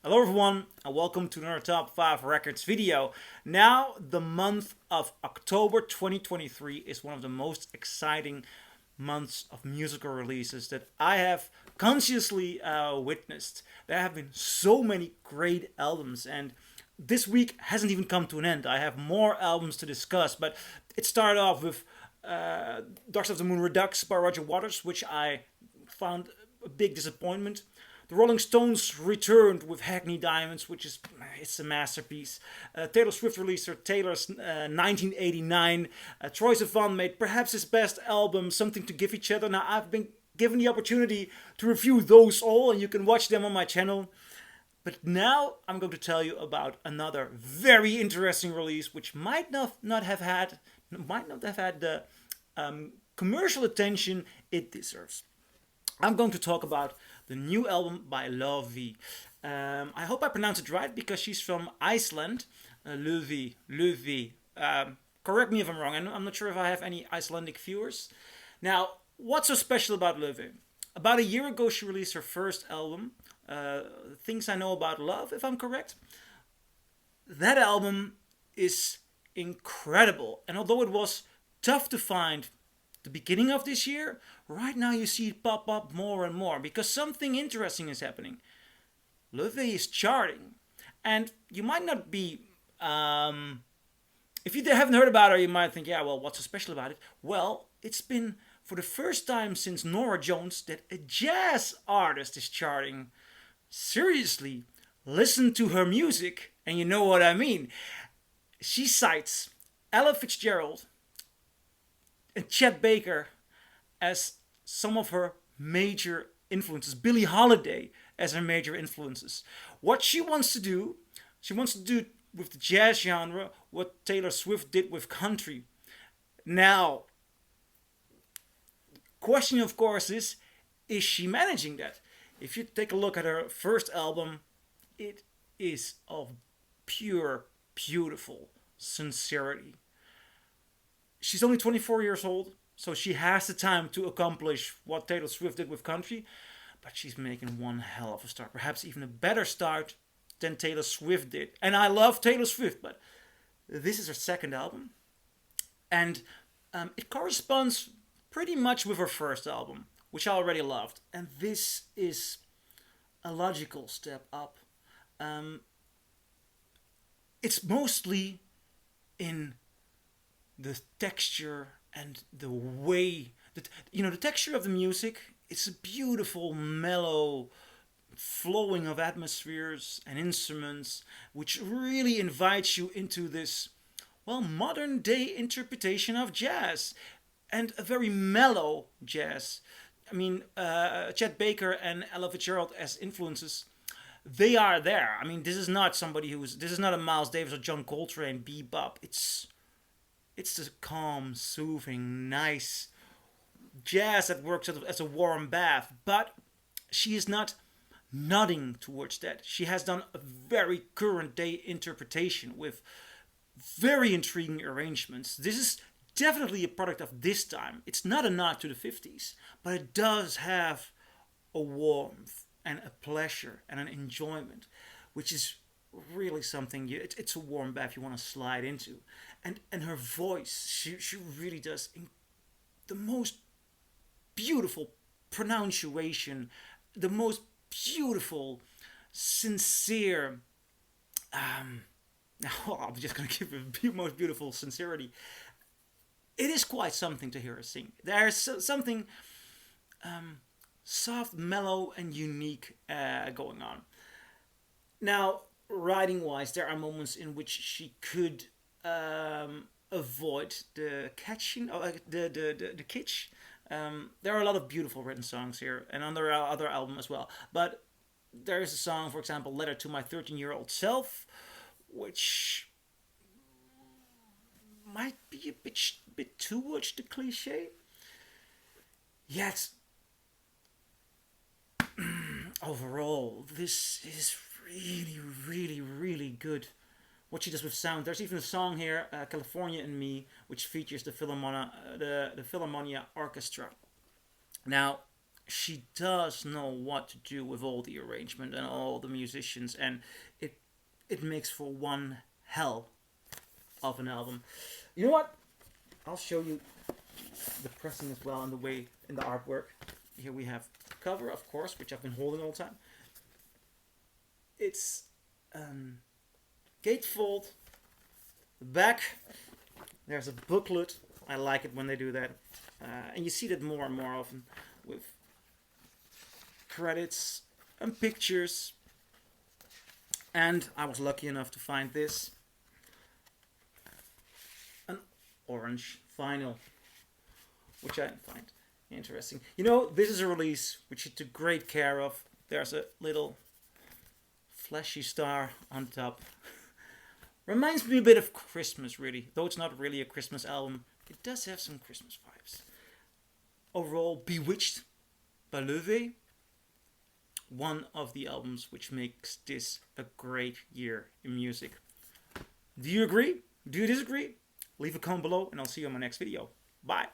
Hello everyone and welcome to another Top 5 Records video. Now, the month of October 2023 is one of the most exciting months of musical releases that I have consciously witnessed. There have been so many great albums, and this week hasn't even come to an end. I have more albums to discuss, but it started off with Dark Side of the Moon Redux by Roger Waters, which I found a big disappointment. The Rolling Stones returned with Hackney Diamonds, which is it's a masterpiece. Taylor Swift released her Taylor's 1989. Troye Sivan made perhaps his best album, Something to Give Each Other. Now, I've been given the opportunity to review those all, and you can watch them on my channel. But now I'm going to tell you about another very interesting release, which might not have had the commercial attention it deserves. I'm going to talk about the new album by Laufey. I hope I pronounce it right because she's from Iceland. Laufey. Correct me if I'm wrong. I'm not sure if I have any Icelandic viewers. Now, what's so special about Laufey? About a year ago, she released her first album, Things I Know About Love, if I'm correct. That album is incredible. And although it was tough to find the beginning of this year, right now you see it pop up more and more because something interesting is happening. Laufey is charting. And you might not be, if you haven't heard about her, you might think, yeah, well, what's so special about it? Well, it's been for the first time since Norah Jones that a jazz artist is charting. Seriously, listen to her music and you know what I mean. She cites Ella Fitzgerald and Chet as some of her major influences. Billie Holiday as her major influences. What she wants to do with the jazz genre what Taylor Swift did with country. Now, question of course is she managing that? If you take a look at her first album, it is of pure, beautiful sincerity. She's only 24 years old, so she has the time to accomplish what Taylor Swift did with country, but she's making one hell of a start. Perhaps even a better start than Taylor Swift did. And I love Taylor Swift, but this is her second album, and it corresponds pretty much with her first album, which I already loved. And this is a logical step up. It's mostly in the texture and the way that the texture of the music. It's a beautiful, mellow flowing of atmospheres and instruments, which really invites you into this, well, modern day interpretation of jazz, and a very mellow jazz. I mean, Chet Baker and Ella Fitzgerald as influences, they are there. I mean, this is not a Miles Davis or John Coltrane bebop. It's the calm, soothing, nice jazz that works as a warm bath. But she is not nodding towards that. She has done a very current day interpretation with very intriguing arrangements. This is definitely a product of this time. It's not a nod to the 50s, but it does have a warmth and a pleasure and an enjoyment, which is really something. It's a warm bath you want to slide into. And her voice, she really does the most beautiful pronunciation, the most beautiful, sincere. I'm just gonna give it the most beautiful sincerity. It is quite something to hear her sing. There's something soft, mellow, and unique going on. Now, writing wise, there are moments in which she could avoid the catching, the kitsch. There are a lot of beautiful written songs here, and on their other album as well. But there is a song, for example, "Letter to My 13-Year-Old Self," which might be a bit too much the cliche. Yet, overall, this is really, really, really good. What she does with sound. There's even a song here, "California and Me," which features the Philharmonia Orchestra. Now, she does know what to do with all the arrangement and all the musicians, and it makes for one hell of an album. You know what? I'll show you the pressing as well and the way in the artwork. Here we have the cover, of course, which I've been holding all the time. It's gatefold. The back, there's a booklet. I like it when they do that. And you see that more and more often with credits and pictures. And I was lucky enough to find this. An orange vinyl, which I find interesting. You know, this is a release which she took great care of. There's a little flashy star on top. Reminds me a bit of Christmas, really. Though it's not really a Christmas album, it does have some Christmas vibes. Overall, Bewitched by Laufey. One of the albums which makes this a great year in music. Do you agree? Do you disagree? Leave a comment below and I'll see you in my next video. Bye.